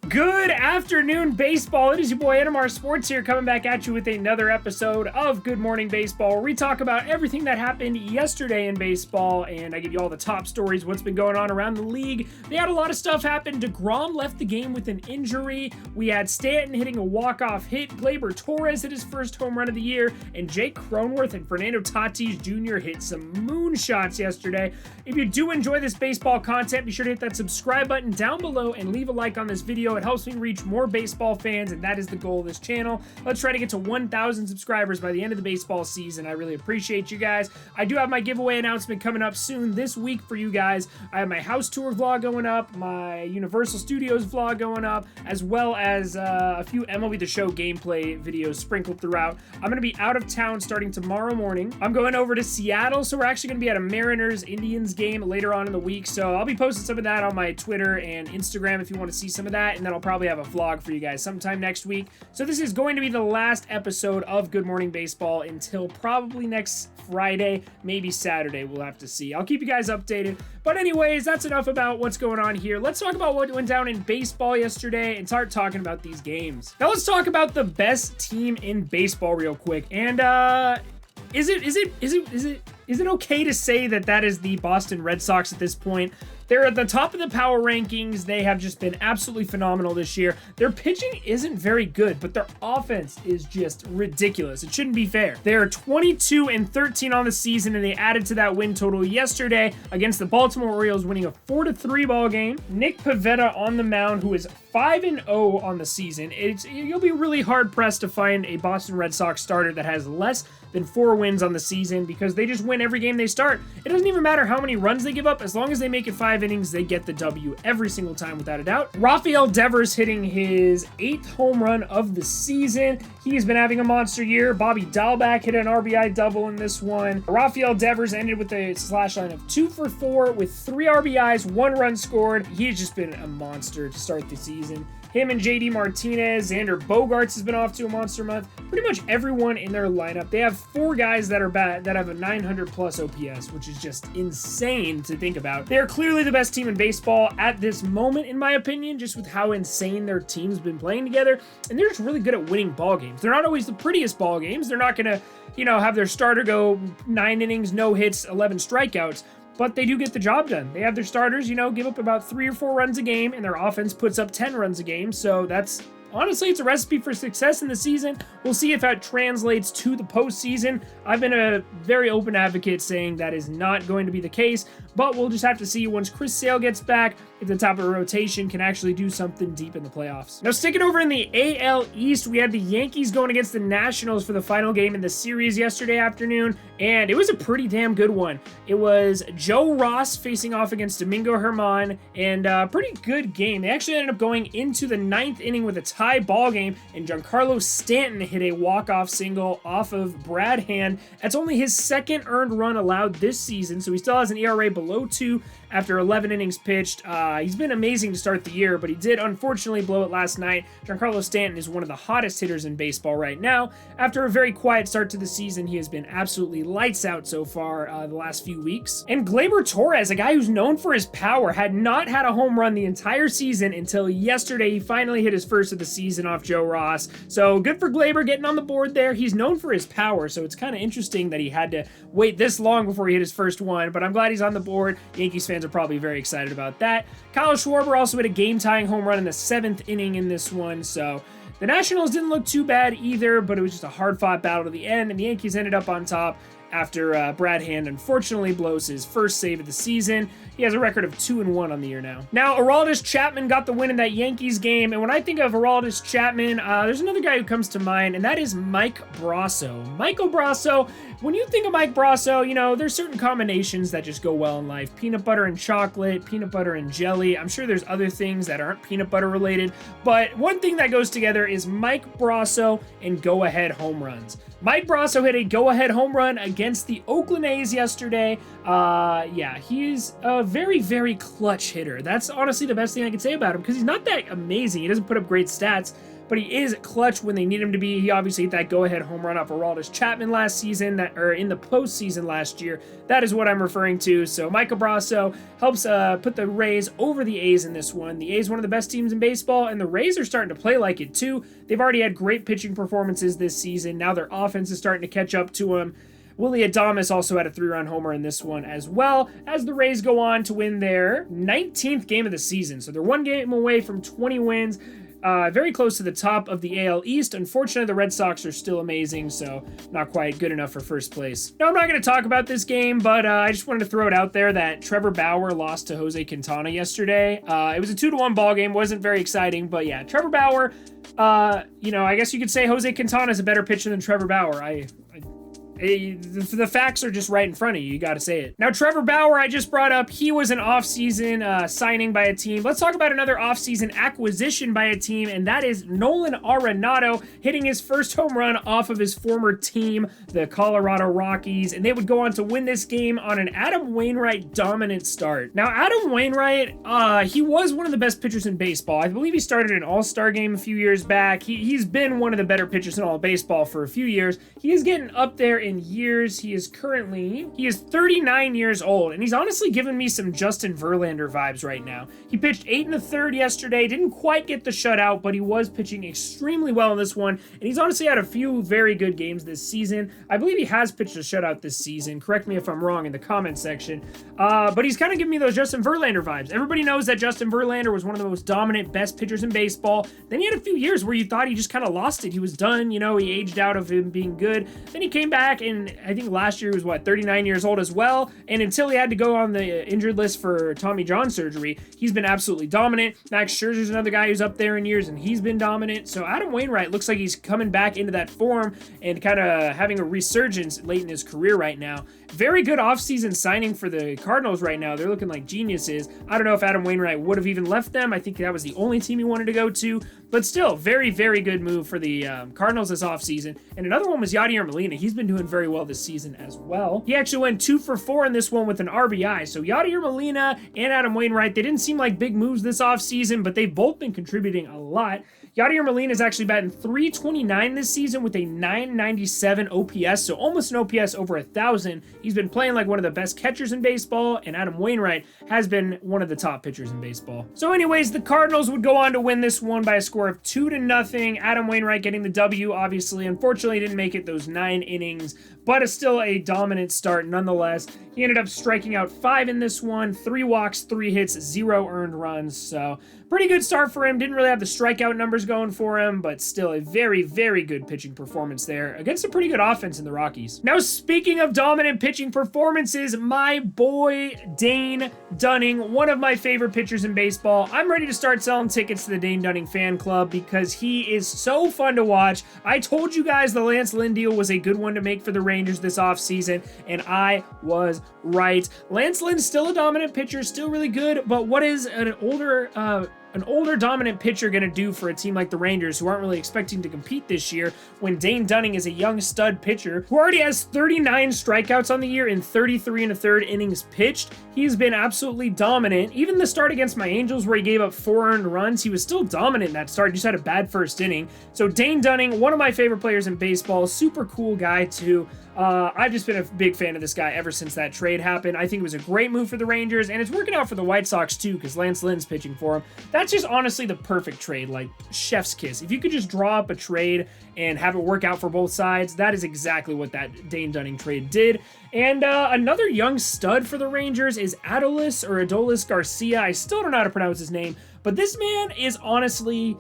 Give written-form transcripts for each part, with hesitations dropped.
Good afternoon, baseball. It is your boy NMR Sports here, coming back at you with another episode of Good Morning Baseball, where we talk about everything that happened yesterday in baseball, and I give you all the top stories, what's been going on around the league. They had a lot of stuff happen. Degrom left the game with an injury. We had Stanton hitting a walk-off hit. Gleyber Torres hit his first home run of the year, and Jake Cronenworth and Fernando Tatis Jr. hit some moonshots yesterday. If you do enjoy this baseball content, be sure to hit that subscribe button down below and leave a like on this video. It helps me reach more baseball fans, and that is the goal of this channel. Let's try to get to 1,000 subscribers by the end of the baseball season. I really appreciate you guys. I do have my giveaway announcement coming up soon this week for you guys. I have my house tour vlog going up, my Universal Studios vlog going up, as well as a few MLB The Show gameplay videos sprinkled throughout. I'm going to be out of town starting tomorrow morning. I'm going over to Seattle, so we're actually going to be at a Mariners-Indians game later on in the week, so I'll be posting some of that on my Twitter and Instagram if you want to see some of that, and then I'll probably have a vlog for you guys sometime next week. So this is going to be the last episode of Good Morning Baseball until probably next Friday, maybe Saturday. We'll have to see. I'll keep you guys updated. But anyways, that's enough about what's going on here. Let's talk about what went down in baseball yesterday and start talking about these games. Now let's talk about the best team in baseball real quick. And is it okay to say that is the Boston Red Sox at this point? They're at the top of the power rankings. They have just been absolutely phenomenal this year. Their pitching isn't very good, but their offense is just ridiculous. It shouldn't be fair. They're 22-13 on the season, and they added to that win total yesterday against the Baltimore Orioles, winning a 4-3 ball game. Nick Pivetta on the mound, who is 5-0 on the season. You'll be really hard-pressed to find a Boston Red Sox starter that has less than 4 wins on the season, because they just win every game they start. It doesn't even matter how many runs they give up. As long as they make it 5 innings, they get the W every single time without a doubt. Rafael Devers hitting his 8th home run of the season. He's been having a monster year. Bobby Dahlback hit an RBI double in this one. Rafael Devers ended with a slash line of 2 for 4 with 3 RBIs, 1 run scored. He's just been a monster to start the season. Him and JD Martinez, Xander Bogaerts has been off to a monster month. Pretty much everyone in their lineup. They have 4 guys that are bad, that have a 900 plus OPS, which is just insane to think about. They're clearly the best team in baseball at this moment, in my opinion, just with how insane their team's been playing together. And they're just really good at winning ball games. They're not always the prettiest ball games. They're not going to, have their starter go 9 innings, no hits, 11 strikeouts. But they do get the job done. They have their starters, give up about 3 or 4 runs a game, and their offense puts up 10 runs a game. So that's, honestly, it's a recipe for success in the season. We'll see if that translates to the postseason. I've been a very open advocate saying that is not going to be the case, but we'll just have to see once Chris Sale gets back if the top of the rotation can actually do something deep in the playoffs. Now, sticking over in the AL East, we had the Yankees going against the Nationals for the final game in the series yesterday afternoon, and it was a pretty damn good one. It was Joe Ross facing off against Domingo Germán, and a pretty good game. They actually ended up going into the 9th inning with a tie ball game, and Giancarlo Stanton hit a walk-off single off of Brad Hand. That's only his 2nd earned run allowed this season, so he still has an ERA below 2 after 11 innings pitched. He's been amazing to start the year, but he did unfortunately blow it last night. Giancarlo Stanton is one of the hottest hitters in baseball right now. After a very quiet start to the season, he has been absolutely lights out so far the last few weeks. And Gleyber Torres, a guy who's known for his power, had not had a home run the entire season until yesterday. He finally hit his first of the season off Joe Ross. So good for Gleyber getting on the board there. He's known for his power, so it's kind of interesting that he had to wait this long before he hit his first one, but I'm glad he's on the board. Yankees fans are probably very excited about that. Kyle Schwarber also hit a game-tying home run in the 7th inning in this one, so the Nationals didn't look too bad either, but it was just a hard-fought battle to the end, and the Yankees ended up on top after Brad Hand unfortunately blows his first save of the season. He has a record of 2-1 on the year now. Now, Aroldis Chapman got the win in that Yankees game, and when I think of Aroldis Chapman, there's another guy who comes to mind, and that is Mike Brasso. Michael Brasso, when you think of Mike Brasso, there's certain combinations that just go well in life. Peanut butter and chocolate, peanut butter and jelly. I'm sure there's other things that aren't peanut butter related, but one thing that goes together is Mike Brasso and go-ahead home runs. Mike Brasso hit a go-ahead home run against the Oakland A's yesterday. He's a very, very clutch hitter. That's honestly the best thing I can say about him, because he's not that amazing. He doesn't put up great stats, but he is clutch when they need him to be. He obviously hit that go-ahead home run off Aroldis Chapman last season, or in the postseason last year. That is what I'm referring to. So Michael Brasso helps put the Rays over the A's in this one. The A's one of the best teams in baseball, and the Rays are starting to play like it too. They've already had great pitching performances this season. Now their offense is starting to catch up to them. Willie Adames also had a 3-run homer in this one, as well as the Rays go on to win their 19th game of the season. So they're one game away from 20 wins. Very close to the top of the AL East. Unfortunately, the Red Sox are still amazing, so not quite good enough for first place. Now, I'm not going to talk about this game, but I just wanted to throw it out there that Trevor Bauer lost to Jose Quintana yesterday. It was a 2-1 ball game. Wasn't very exciting, but yeah, Trevor Bauer, I guess you could say Jose Quintana is a better pitcher than Trevor Bauer. The facts are just right in front of you. You got to say it. Now, Trevor Bauer, I just brought up, he was an offseason signing by a team. Let's talk about another offseason acquisition by a team, and that is Nolan Arenado hitting his first home run off of his former team, the Colorado Rockies, and they would go on to win this game on an Adam Wainwright dominant start. Now, Adam Wainwright, he was one of the best pitchers in baseball. I believe he started an all-star game a few years back. He's been one of the better pitchers in all of baseball for a few years. He is getting up there in years. He is 39 years old, and he's honestly given me some Justin Verlander vibes right now. He pitched 8 1/3 yesterday, didn't quite get the shutout, but he was pitching extremely well in this one, and he's honestly had a few very good games this season. I believe he has pitched a shutout this season. Correct me if I'm wrong in the comments section, but he's kind of giving me those Justin Verlander vibes. Everybody knows that Justin Verlander was one of the most dominant, best pitchers in baseball. Then he had a few years where you thought he just kind of lost it. He was done, he aged out of him being good. Then he came back, and I think last year he was 39 years old as well, and until he had to go on the injured list for Tommy John surgery, he's been absolutely dominant. Max Scherzer's another guy who's up there in years, and he's been dominant. So Adam Wainwright looks like he's coming back into that form and kind of having a resurgence late in his career right now. Very good offseason signing for the Cardinals right now. They're looking like geniuses. I don't know if Adam Wainwright would have even left them. I think that was the only team he wanted to go to, but still, very, very good move for the Cardinals this offseason. And another one was Yadier Molina. He's been doing very well this season as well. He actually went 2 for 4 in this one with an RBI. So Yadier Molina and Adam Wainwright, they didn't seem like big moves this offseason, but they've both been contributing a lot. Yadier Molina is actually batting .329 this season with a .997 OPS, so almost an OPS over 1,000. He's been playing like one of the best catchers in baseball, and Adam Wainwright has been one of the top pitchers in baseball. So anyways, the Cardinals would go on to win this one by a score of 2-0. Adam Wainwright getting the W, obviously. Unfortunately, didn't make it those 9 innings, but it's still a dominant start nonetheless. He ended up striking out 5 in this one, 3 walks, 3 hits, 0 earned runs, so pretty good start for him. Didn't really have the strikeout numbers going for him, but still a very, very good pitching performance there against a pretty good offense in the Rockies. Now, speaking of dominant pitching performances, my boy Dane Dunning, one of my favorite pitchers in baseball. I'm ready to start selling tickets to the Dane Dunning fan club because he is so fun to watch. I told you guys the Lance Lynn deal was a good one to make for the Rangers this offseason, and I was right. Lance Lynn's still a dominant pitcher, still really good, but what is an older dominant pitcher going to do for a team like the Rangers, who aren't really expecting to compete this year, when Dane Dunning is a young stud pitcher who already has 39 strikeouts on the year in 33 1/3 innings pitched? He's been absolutely dominant. Even the start against my Angels, where he gave up 4 earned runs, he was still dominant in that start. He just had a bad first inning. So Dane Dunning, one of my favorite players in baseball, super cool guy too. I've just been a big fan of this guy ever since that trade happened. I think it was a great move for the Rangers, and it's working out for the White Sox too, because Lance Lynn's pitching for him. That's just honestly the perfect trade, like chef's kiss. If you could just draw up a trade and have it work out for both sides, that is exactly what that Dane Dunning trade did. And another young stud for the Rangers is Adolis Garcia. I still don't know how to pronounce his name, but this man is honestly,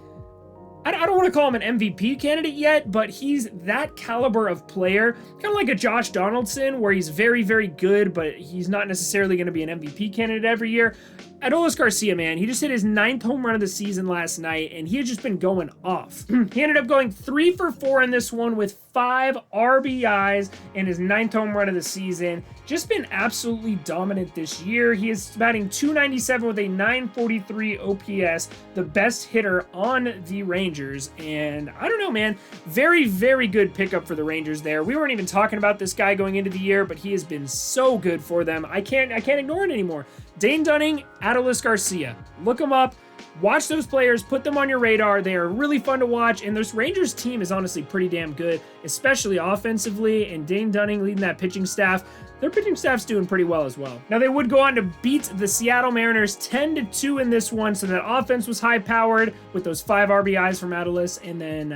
I don't want to call him an MVP candidate yet, but he's that caliber of player, kind of like a Josh Donaldson, where he's very, very good, but he's not necessarily going to be an MVP candidate every year. Adolis Garcia, man, he just hit his 9th home run of the season last night, and he has just been going off. He ended up going 3 for 4 in this one with 5 RBIs in his 9th home run of the season. Just been absolutely dominant this year. He is batting .297 with a .943 OPS, the best hitter on the Rangers. And I don't know, man, very, very good pickup for the Rangers there. We weren't even talking about this guy going into the year, but he has been so good for them. I can't ignore it anymore. Dane Dunning, Adolis, Garcia. Look them up. Watch those players, put them on your radar. They are really fun to watch, and this Rangers team is honestly pretty damn good, especially offensively, and Dane Dunning leading that pitching staff. Their pitching staff's doing pretty well as well. Now, they would go on to beat the Seattle Mariners 10-2 in this one, so that offense was high-powered with those 5 RBIs from Adolis, and then,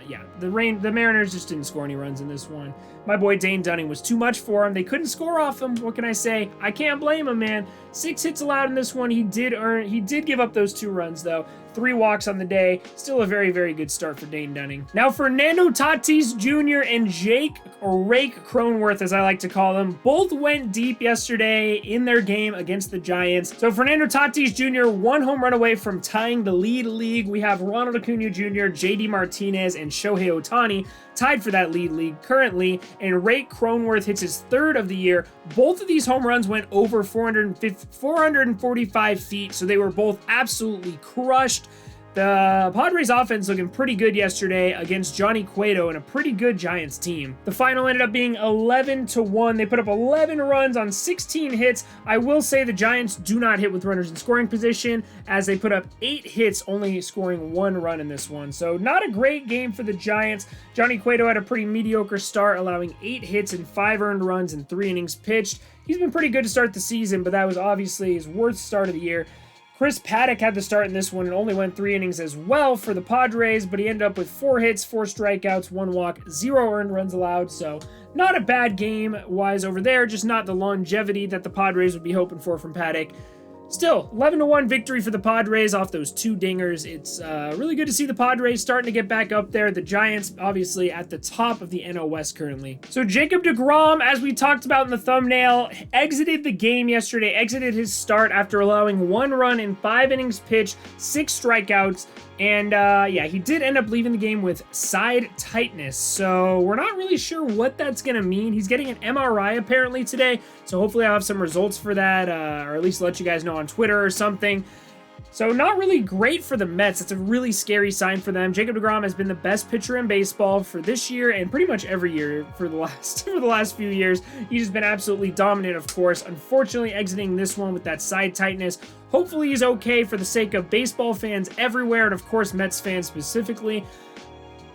yeah, the Mariners just didn't score any runs in this one. My boy Dane Dunning was too much for him. They couldn't score off him. What can I say? I can't blame him, man. 6 hits allowed in this one. He did give up those 2 runs, though. 3 walks on the day. Still a very, very good start for Dane Dunning. Now, Fernando Tatis Jr. and Rake Cronenworth, as I like to call them, both went deep yesterday in their game against the Giants. So Fernando Tatis Jr. 1 home run away from tying the league. We have Ronald Acuna Jr., JD Martinez, and Shohei Ohtani tied for that league currently, and Rake Cronenworth hits his 3rd of the year. Both of these home runs went over 445 feet, so they were both absolutely crushed. The Padres offense looking pretty good yesterday against Johnny Cueto and a pretty good Giants team. The final ended up being 11-1. They put up 11 runs on 16 hits. I will say the Giants do not hit with runners in scoring position, as they put up 8 hits, only scoring 1 run in this one. So not a great game for the Giants. Johnny Cueto had a pretty mediocre start, allowing 8 hits and 5 earned runs in 3 innings pitched. He's been pretty good to start the season, but that was obviously his worst start of the year. Chris Paddock had the start in this one and only went 3 innings as well for the Padres, but he ended up with 4 hits, 4 strikeouts, 1 walk, 0 earned runs allowed. So not a bad game-wise over there, just not the longevity that the Padres would be hoping for from Paddock. Still, 11-1 victory for the Padres off those 2 dingers. It's really good to see the Padres starting to get back up there. The Giants, obviously, at the top of the NL West currently. So Jacob Degrom, as we talked about in the thumbnail, exited the game yesterday, exited his start after allowing 1 run in 5 innings pitched, 6 strikeouts, and yeah, he did end up leaving the game with side tightness. So we're not really sure what that's going to mean. He's getting an MRI apparently today, so hopefully I'll have some results for that, or at least let you guys know on Twitter or something. So not really great for the Mets. It's a really scary sign for them. Jacob Degrom has been the best pitcher in baseball for this year and pretty much every year for the last few years. He's just been absolutely dominant, of course. Unfortunately, exiting this one with that side tightness. Hopefully he's okay for the sake of baseball fans everywhere, and of course Mets fans specifically.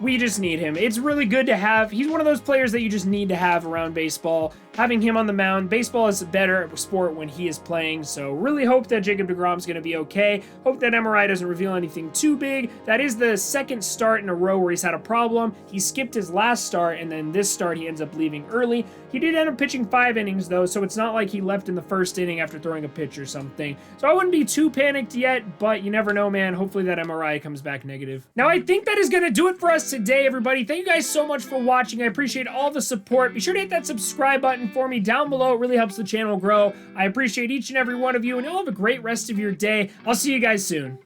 We just need him. It's really good to have. He's one of those players that you just need to have around baseball. Having him on the mound, baseball is a better sport when he is playing, so really hope that Jacob Degrom's going to be okay. Hope that MRI doesn't reveal anything too big. That is the 2nd start in a row where he's had a problem. He skipped his last start, and then this start he ends up leaving early. He did end up pitching 5 innings, though, so it's not like he left in the 1st inning after throwing a pitch or something. So I wouldn't be too panicked yet, but you never know, man. Hopefully that MRI comes back negative. Now, I think that is going to do it for us today, everybody. Thank you guys so much for watching. I appreciate all the support. Be sure to hit that subscribe button for me down below. It really helps the channel grow. I appreciate each and every one of you, and you'll have a great rest of your day. I'll see you guys soon.